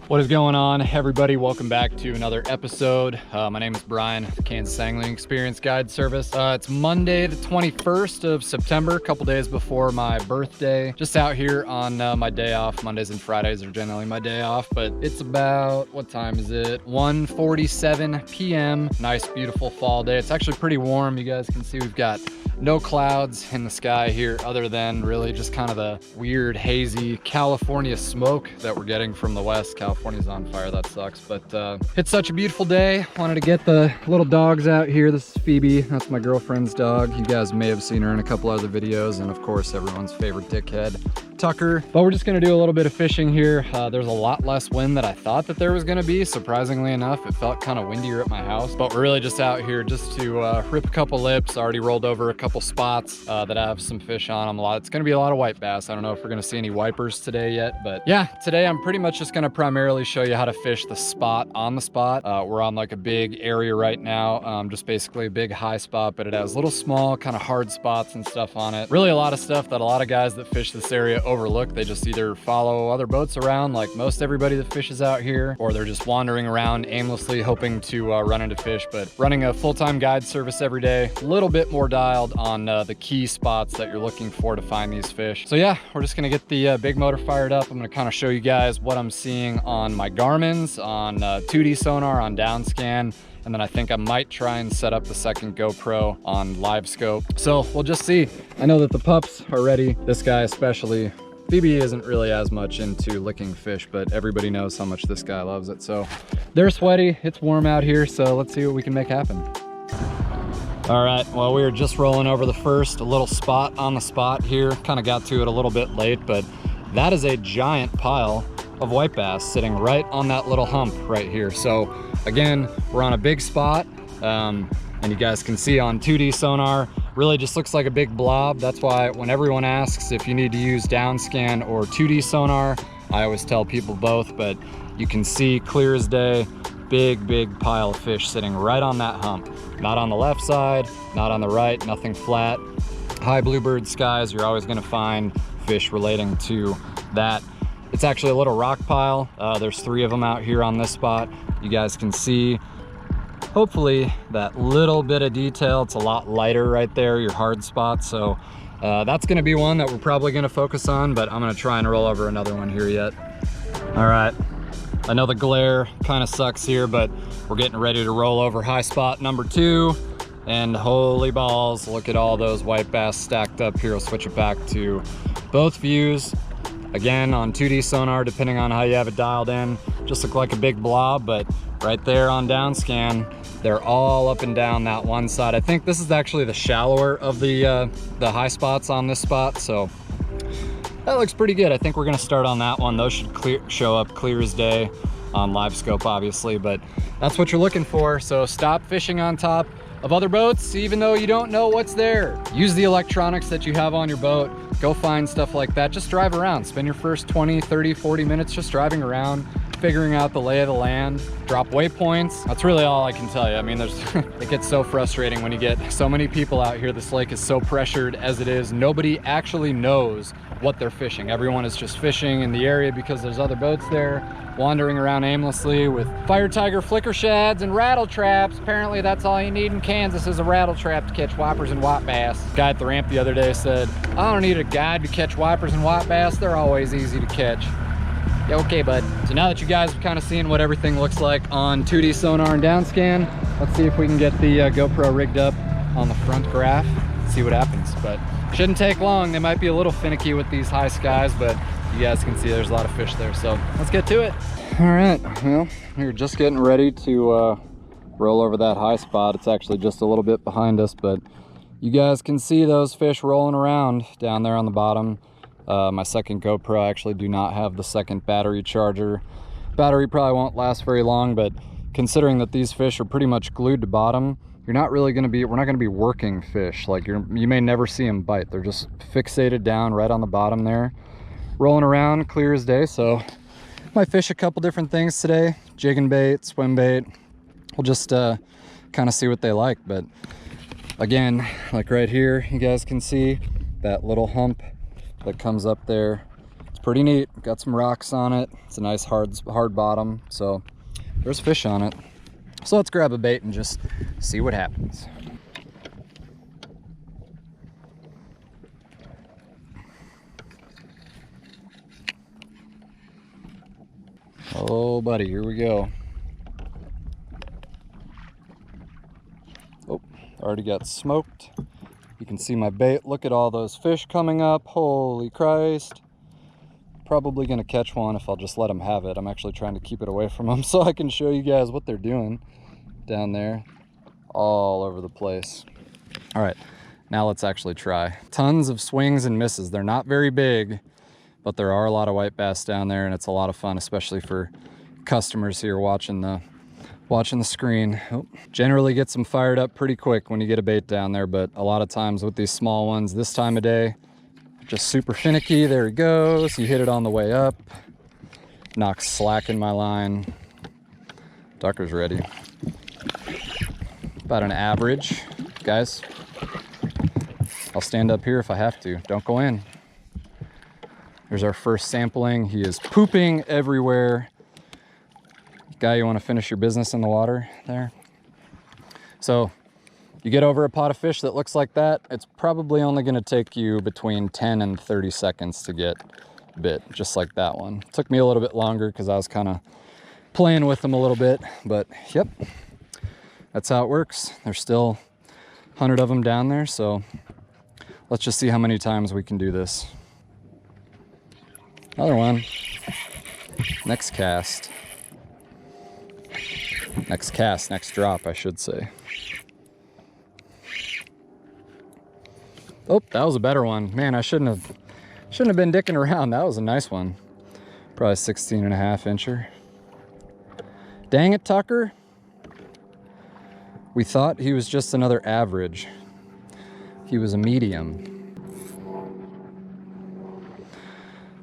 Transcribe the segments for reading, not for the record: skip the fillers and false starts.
What is going on, everybody? Welcome back to another episode. My name is Brian, the Kansas Angling Experience Guide Service. It's Monday, the 21st of September, a couple days before my birthday. Just out here on my day off. Mondays and Fridays are generally my day off, but it's about, what time is it? 1:47 p.m. Nice, beautiful fall day. It's actually pretty warm. You guys can see we've got no clouds in the sky here other than really just kind of the weird, hazy California smoke that we're getting from the west. California's on fire, that sucks, but it's such a beautiful day. Wanted to get the little dogs out here. This is Phoebe, that's my girlfriend's dog. You guys may have seen her in a couple other videos, and of course everyone's favorite dickhead, Tucker. But we're just gonna do a little bit of fishing here. There's a lot less wind than I thought that there was gonna be. Surprisingly enough, it felt kind of windier at my house, but we're really just out here just to rip a couple lips. Already rolled over a couple spots that have some fish on them. It's gonna be a lot of white bass. I don't know if we're gonna see any wipers today yet, but yeah, today I'm pretty much just gonna primarily show you how to fish the spot on the spot. We're on like a big area right now, just basically a big high spot, but it has little small kind of hard spots and stuff on it. Really a lot of stuff that a lot of guys that fish this area overlook. They just either follow other boats around like most everybody that fishes out here, or they're just wandering around aimlessly hoping to run into fish. But running a full-time guide service every day, a little bit more dialed on the key spots that you're looking for to find these fish. So yeah, we're just gonna get the big motor fired up. I'm gonna kind of show you guys what I'm seeing on my Garmin's, on 2D sonar, on downscan, and then I think I might try and set up the second GoPro on Livescope. So we'll just see. I know that the pups are ready, this guy especially. Phoebe isn't really as much into licking fish, but everybody knows how much this guy loves it. So they're sweaty, it's warm out here, so let's see what we can make happen. All right, well, we were just rolling over the first little spot on the spot here. Kind of got to it a little bit late, but that is a giant pile of white bass sitting right on that little hump right here. So again, we're on a big spot, and you guys can see on 2D sonar, really just looks like a big blob. That's why when everyone asks if you need to use downscan or 2D sonar, I always tell people both, but you can see clear as day, big pile of fish sitting right on that hump. Not on the left side, not on the right, nothing flat. High bluebird skies, you're always gonna find fish relating to that. It's actually a little rock pile. There's 3 of them out here on this spot. You guys can see, hopefully, that little bit of detail. It's a lot lighter right there, your hard spot. So that's gonna be one that we're probably gonna focus on, but I'm gonna try and roll over another one here yet. All right, I know the glare kind of sucks here, but we're getting ready to roll over high spot number 2. And holy balls, look at all those white bass stacked up here. We'll switch it back to both views. Again, on 2D sonar, depending on how you have it dialed in, just look like a big blob, but right there on downscan, they're all up and down that one side. I think this is actually the shallower of the high spots on this spot, so that looks pretty good. I think we're gonna start on that one. Those should show up clear as day on Livescope, obviously, but that's what you're looking for. So stop fishing on top of other boats, even though you don't know what's there. Use the electronics that you have on your boat. Go find stuff like that. Just drive around. Spend your first 20, 30, 40 minutes just driving around, figuring out the lay of the land, drop waypoints. That's really all I can tell you. I mean, it gets so frustrating when you get so many people out here. This lake is so pressured as it is. Nobody actually knows what they're fishing. Everyone is just fishing in the area because there's other boats there, wandering around aimlessly with fire tiger flicker shads and rattle traps. Apparently that's all you need in Kansas is a rattle trap to catch wipers and white bass. Guy at the ramp the other day said, I don't need a guide to catch wipers and white bass. They're always easy to catch. Yeah, okay, bud. So now that you guys have kind of seen what everything looks like on 2D sonar and downscan, let's see if we can get the GoPro rigged up on the front graph, see what happens. But shouldn't take long. They might be a little finicky with these high skies, but you guys can see there's a lot of fish there. So let's get to it. All right, well, we're just getting ready to roll over that high spot. It's actually just a little bit behind us, but you guys can see those fish rolling around down there on the bottom. My second GoPro, I actually do not have the second battery charger. Battery probably won't last very long, but considering that these fish are pretty much glued to bottom, we're not gonna be working fish. Like you may never see them bite. They're just fixated down right on the bottom there, rolling around clear as day. So might fish a couple different things today, jigging bait, swim bait. We'll just kind of see what they like. But again, like right here, you guys can see that little hump that comes up there. It's pretty neat. Got some rocks on it. It's a nice hard bottom, so there's fish on it. So let's grab a bait and just see what happens. Oh buddy, here we go. Oh, already got smoked. You can see my bait. Look at all those fish coming up. Holy Christ. Probably gonna catch one if I'll just let them have it. I'm actually trying to keep it away from them so I can show you guys what they're doing down there all over the place. All right, now let's actually try. Tons of swings and misses. They're not very big, but there are a lot of white bass down there, and it's a lot of fun, especially for customers here watching the screen. Oh, generally gets them fired up pretty quick when you get a bait down there, but a lot of times with these small ones this time of day, just super finicky. There he goes. He hit it on the way up. Knocks slack in my line. Ducker's ready. About an average, guys. I'll stand up here if I have to. Don't go in. There's our first sampling. He is pooping everywhere. Guy, you want to finish your business in the water there? So you get over a pot of fish that looks like that, it's probably only going to take you between 10 and 30 seconds to get bit, just like that one. Took me a little bit longer because I was kind of playing with them a little bit, but yep, that's how it works. There's still 100 of them down there, so let's just see how many times we can do this. Another one. Next cast. Next cast, next drop, I should say. Oh, that was a better one. Man, I shouldn't have been dicking around. That was a nice one. Probably 16.5 incher. Dang it, Tucker. We thought he was just another average. He was a medium.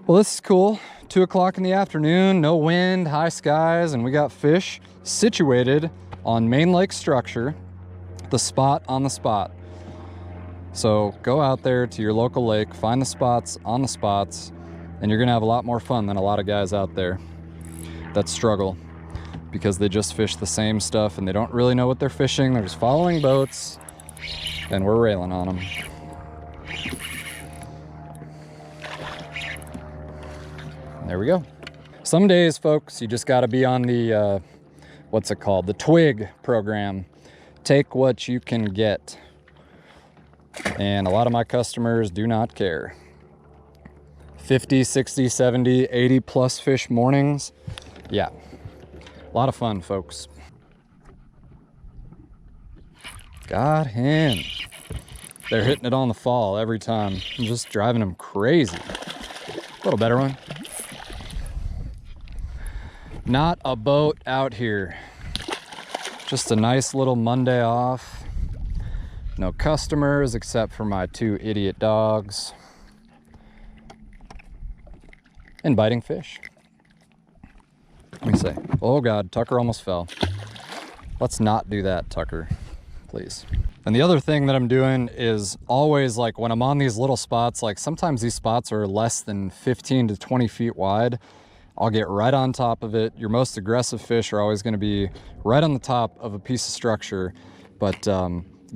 Well, this is cool. 2 o'clock in the afternoon, no wind, high skies, and we got fish situated on main lake structure, the spot on the spot. So go out there to your local lake, find the spots on the spots, and you're gonna have a lot more fun than a lot of guys out there that struggle because they just fish the same stuff and they don't really know what they're fishing. They're just following boats, and we're railing on them. There we go. Some days, folks, you just gotta be on the, what's it called? The twig program. Take what you can get. And a lot of my customers do not care. 50, 60, 70, 80 plus fish mornings. Yeah, a lot of fun, folks. Got him. They're hitting it on the fall every time. I'm just driving them crazy. A little better one. Not a boat out here. Just a nice little Monday off. No customers except for my 2 idiot dogs. And biting fish. Let me say, oh God, Tucker almost fell. Let's not do that, Tucker, please. And the other thing that I'm doing is always, like, when I'm on these little spots, like sometimes these spots are less than 15 to 20 feet wide. I'll get right on top of it. Your most aggressive fish are always going to be right on the top of a piece of structure, but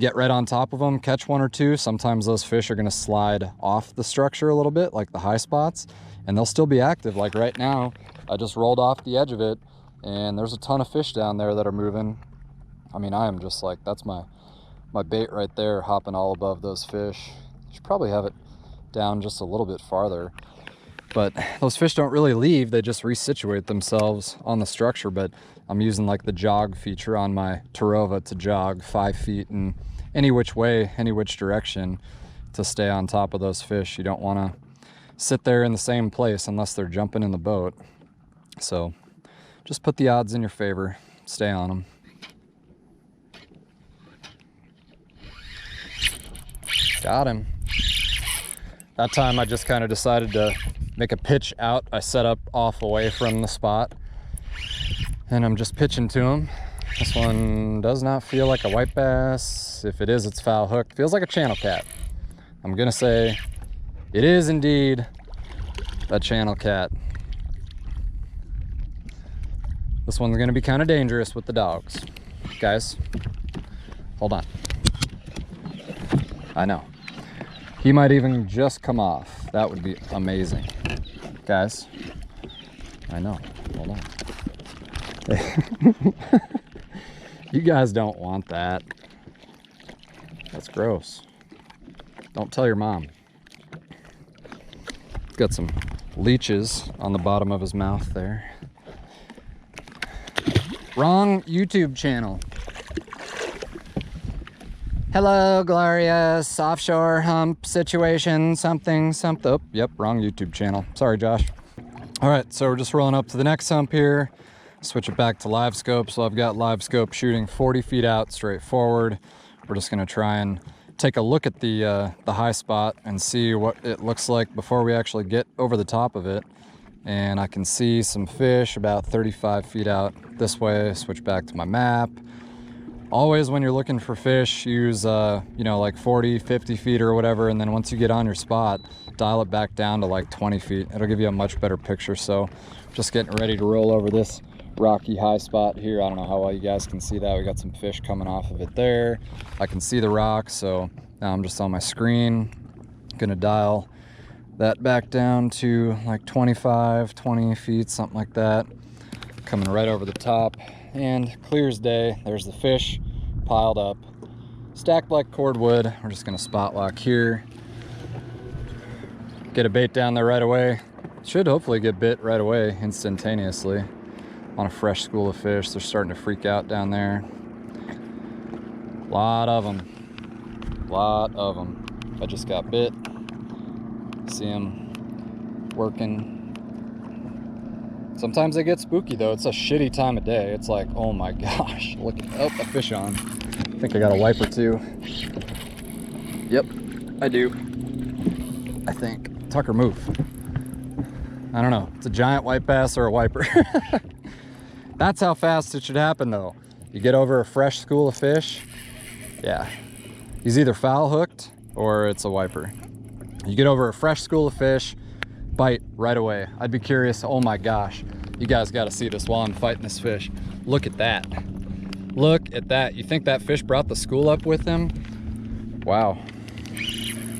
get right on top of them, catch 1 or 2. Sometimes those fish are going to slide off the structure a little bit, like the high spots, and they'll still be active. Like right now, I just rolled off the edge of it, and there's a ton of fish down there that are moving. I mean, I am just like, that's my bait right there, hopping all above those fish. Should probably have it down just a little bit farther. But those fish don't really leave, they just resituate themselves on the structure. But I'm using like the jog feature on my Tarova to jog 5 feet in any which way, any which direction to stay on top of those fish. You don't want to sit there in the same place unless they're jumping in the boat. So just put the odds in your favor, stay on them. Got him. That time I just kind of decided to make a pitch out. I set up off away from the spot and I'm just pitching to him. This one does not feel like a white bass. If it is, it's foul hook. Feels like a channel cat. I'm gonna say it is indeed that channel cat. This one's gonna be kind of dangerous with the dogs. Guys, hold on. I know. He might even just come off. That would be amazing. Guys, I know, hold on. You guys don't want that. That's gross. Don't tell your mom. He's got some leeches on the bottom of his mouth there. Wrong YouTube channel. Hello, glorious offshore hump situation, something. Oh, yep, wrong YouTube channel. Sorry, Josh. All right, so we're just rolling up to the next hump here. Switch it back to Livescope. So I've got Livescope shooting 40 feet out straight forward. We're just gonna try and take a look at the high spot and see what it looks like before we actually get over the top of it. And I can see some fish about 35 feet out this way. Switch back to my map. Always when you're looking for fish, use you know, like 40, 50 feet or whatever, and then once you get on your spot, dial it back down to like 20 feet. It'll give you a much better picture. So just getting ready to roll over this rocky high spot here. I don't know how well you guys can see that. We got some fish coming off of it there. I can see the rocks, so now I'm just on my screen. Gonna dial that back down to like 25, 20 feet, something like that. Coming right over the top, and clear as day. There's the fish piled up, stacked like cordwood. We're just gonna spot lock here. Get a bait down there right away. Should hopefully get bit right away, instantaneously. On a fresh school of fish. They're starting to freak out down there. Lot of them. I just got bit. See them working. Sometimes they get spooky though. It's a shitty time of day. It's like, oh my gosh, look at, oh, a fish on. I think I got a wiper too. Yep, I do. I think. Tucker, move. I don't know. It's a giant white bass or a wiper. That's how fast it should happen though. You get over a fresh school of fish, yeah. He's either foul hooked or it's a wiper. You get over a fresh school of fish, bite right away. I'd be curious, oh my gosh. You guys gotta see this while I'm fighting this fish. Look at that. Look at that. You think that fish brought the school up with him? Wow.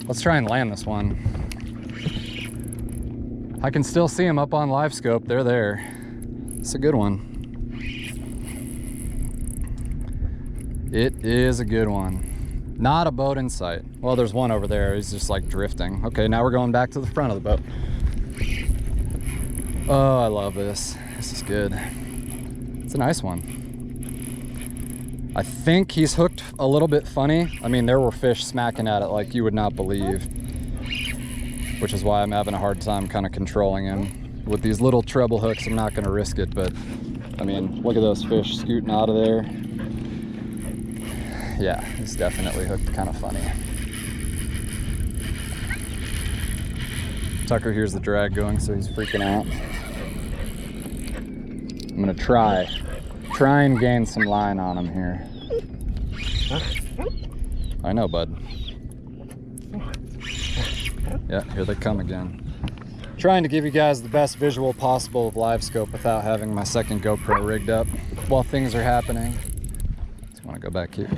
Let's try and land this one. I can still see him up on Livescope. They're there. It's a good one. It is a good one. Not a boat in sight. Well, there's one over there. He's just like drifting. Okay, now we're going back to the front of the boat. Oh, I love this. This is good. It's a nice one. I think he's hooked a little bit funny. I mean, there were fish smacking at it like you would not believe, which is why I'm having a hard time kind of controlling him. With these little treble hooks, I'm not gonna risk it, but I mean, look at those fish scooting out of there. Yeah, he's definitely hooked kind of funny. Tucker hears the drag going, so he's freaking out. I'm gonna try and gain some line on him here. I know, bud. Yeah, here they come again. Trying to give you guys the best visual possible of Livescope without having my second GoPro rigged up while things are happening. Just want to go back here.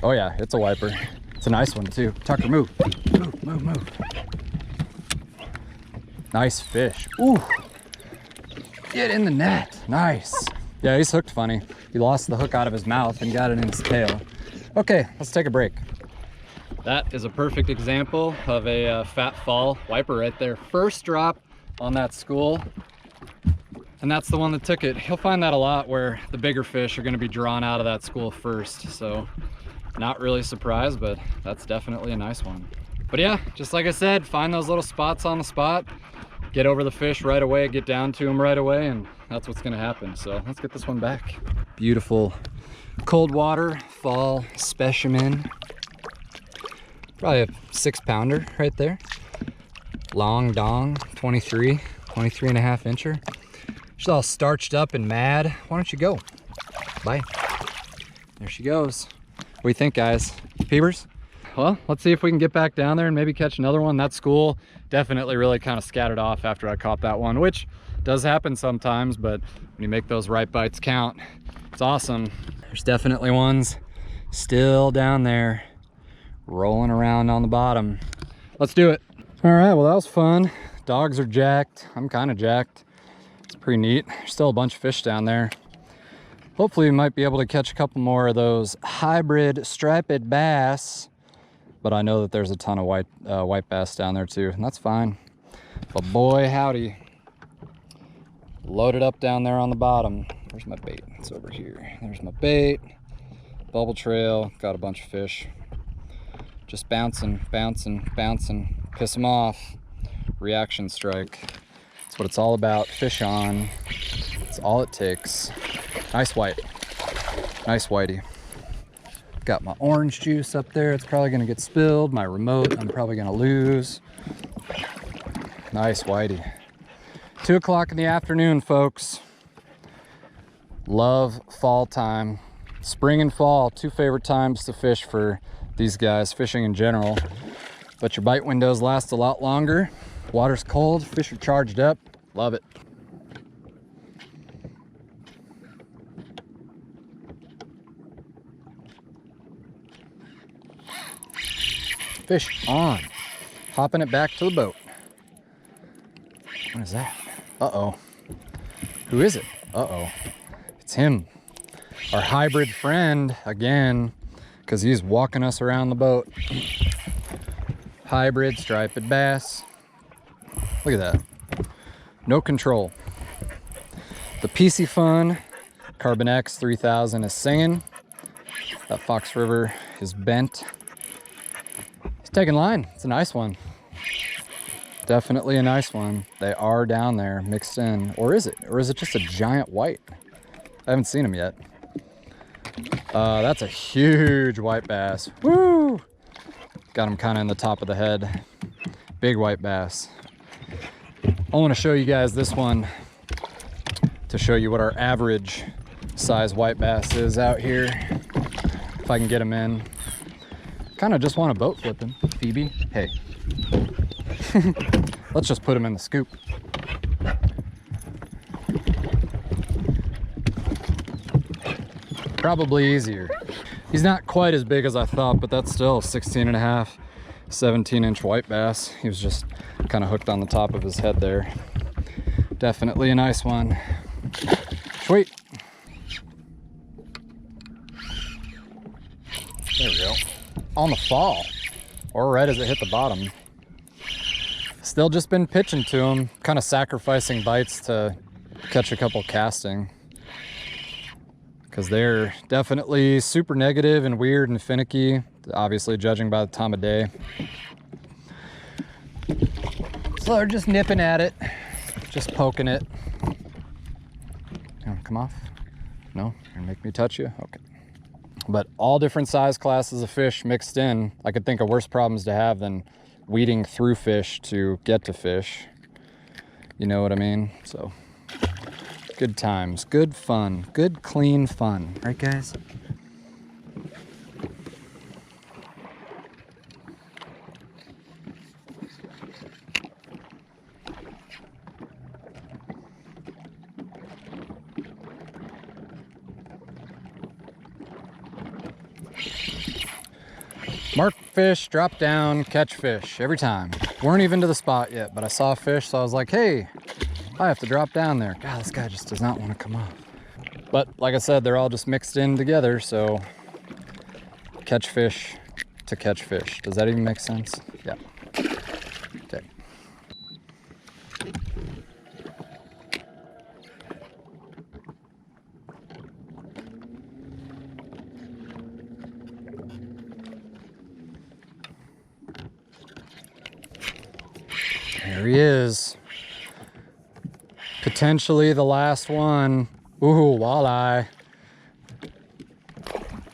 Oh yeah, it's a wiper. It's a nice one too. Tucker, move. Move. Nice fish. Ooh. Get in the net. Nice. Yeah, he's hooked funny. He lost the hook out of his mouth and got it in his tail. Okay, let's take a break. That is a perfect example of a fat fall wiper right there. First drop on that school. And that's the one that took it. You'll find that a lot where the bigger fish are gonna be drawn out of that school first. So not really surprised, but that's definitely a nice one. But yeah, just like I said, find those little spots on the spot, get over the fish right away, get down to them right away, and that's what's gonna happen. So let's get this one back. Beautiful cold water fall specimen. Probably a 6-pounder right there. Long dong, 23 and a half incher. She's all starched up and mad. Why don't you go? Bye. There she goes. What do you think, guys? Peepers? Well, let's see if we can get back down there and maybe catch another one. That school definitely really kind of scattered off after I caught that one, which does happen sometimes, but when you make those right bites count, it's awesome. There's definitely ones still down there rolling around on the bottom. Let's do it. All right, well, that was fun. Dogs are jacked. I'm kind of jacked. It's pretty neat. There's still a bunch of fish down there. Hopefully we might be able to catch a couple more of those hybrid striped bass, but I know that there's a ton of white bass down there too, and that's fine. But boy, howdy. Loaded up down there on the bottom. Where's my bait? It's over here. There's my bait. Bubble trail. Got a bunch of fish. Just bouncing, bouncing, bouncing. Piss them off. Reaction strike. That's what it's all about. Fish on. That's all it takes. Nice white. Nice whitey. Got my orange juice up there. It's probably gonna get spilled. My remote, I'm probably gonna lose. Nice whitey. 2 o'clock in the afternoon, folks. Love fall time. Spring and fall, 2 favorite times to fish for these guys, fishing in general. But your bite windows last a lot longer. Water's cold, fish are charged up. Love it. Fish on. Hopping it back to the boat. What is that? Uh-oh. Who is it? Uh-oh. It's him. Our hybrid friend again, because he's walking us around the boat. Hybrid striped bass. Look at that. No control. The PC Fun Carbon X 3000 is singing. That Fox River is bent. He's taking line. It's a nice one. Definitely a nice one. They are down there mixed in. Or is it? Or is it just a giant white? I haven't seen him yet. That's a huge white bass. Woo! Got him kind of in the top of the head. Big white bass. I want to show you guys this one to show you what our average size white bass is out here. If I can get him in. Kind of just want to boat flip him. Phoebe, hey. Let's just put him in the scoop. Probably easier. He's not quite as big as I thought, but that's still a 16 and a half, 17-inch white bass. He was just kind of hooked on the top of his head there. Definitely a nice one. Sweet. There we go. On the fall, or right as it hit the bottom. Still just been pitching to him, kind of sacrificing bites to catch a couple casting. Because they're definitely super negative and weird and finicky, obviously judging by the time of day. So they're just nipping at it, just poking it. You wanna come off? No? You're gonna make me touch you? Okay. But all different size classes of fish mixed in. I could think of worse problems to have than weeding through fish to get to fish. You know what I mean? So, good times, good fun, good clean fun. Right, guys? Mark fish, drop down, catch fish every time. Weren't even to the spot yet, but I saw fish, so I was like, hey, I have to drop down there. God, this guy just does not want to come off. But like I said, they're all just mixed in together, so catch fish to catch fish. Does that even make sense? Yeah. Okay. There he is. Potentially the last one. Ooh, walleye.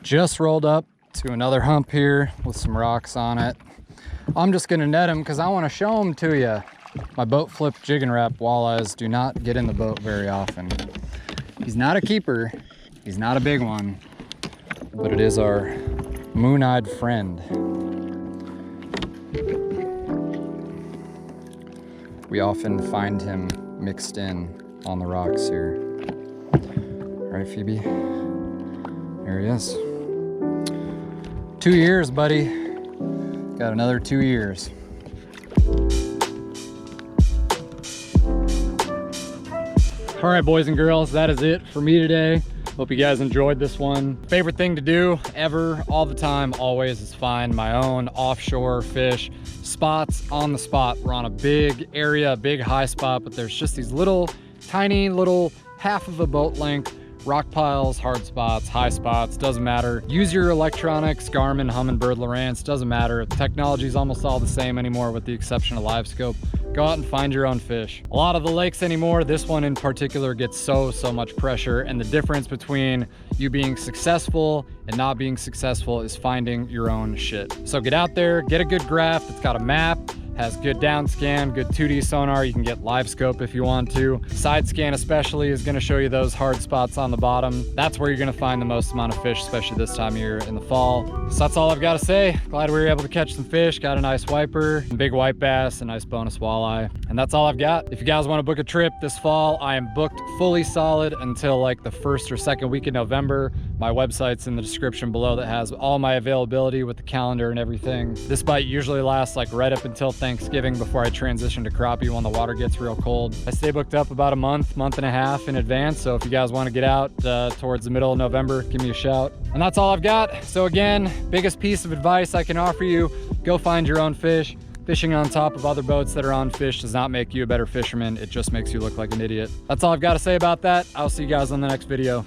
Just rolled up to another hump here with some rocks on it. I'm just gonna net him because I want to show him to you. My boat flip jig and wrap walleyes do not get in the boat very often. He's not a keeper, he's not a big one, but it is our moon-eyed friend. We often find him mixed in on the rocks here. Right, Phoebe? There he is. 2 years, buddy. Got another 2 years. All right, boys and girls, that is it for me today. Hope you guys enjoyed this one. Favorite thing to do ever, all the time, always, is find my own offshore fish spots on the spot. We're on a big area, a big high spot, but there's just these little, tiny little half of a boat length rock piles, hard spots, high spots, doesn't matter. Use your electronics, Garmin, Humminbird, Lowrance, doesn't matter. The technology is almost all the same anymore with the exception of Livescope. Go out and find your own fish. A lot of the lakes anymore, this one in particular, gets so much pressure, and the difference between you being successful and not being successful is finding your own shit. So get out there, get a good graph. It's got a map, has good down scan, good 2D sonar. You can get Livescope if you want to. Side scan especially is gonna show you those hard spots on the bottom. That's where you're gonna find the most amount of fish, especially this time of year in the fall. So that's all I've gotta say. Glad we were able to catch some fish. Got a nice wiper, a big white bass, a nice bonus walleye. And that's all I've got. If you guys wanna book a trip this fall, I am booked fully solid until like the 1st or 2nd week in November. My website's in the description below that has all my availability with the calendar and everything. This bite usually lasts like right up until Thanksgiving before I transition to crappie when the water gets real cold. I stay booked up about a month and a half in advance, so if you guys want to get out towards the middle of November, give me a shout. And that's all I've got. So again, biggest piece of advice I can offer you, go find your own fish. Fishing on top of other boats that are on fish does not make you a better fisherman. It just makes you look like an idiot. That's all I've got to say about that. I'll see you guys on the next video.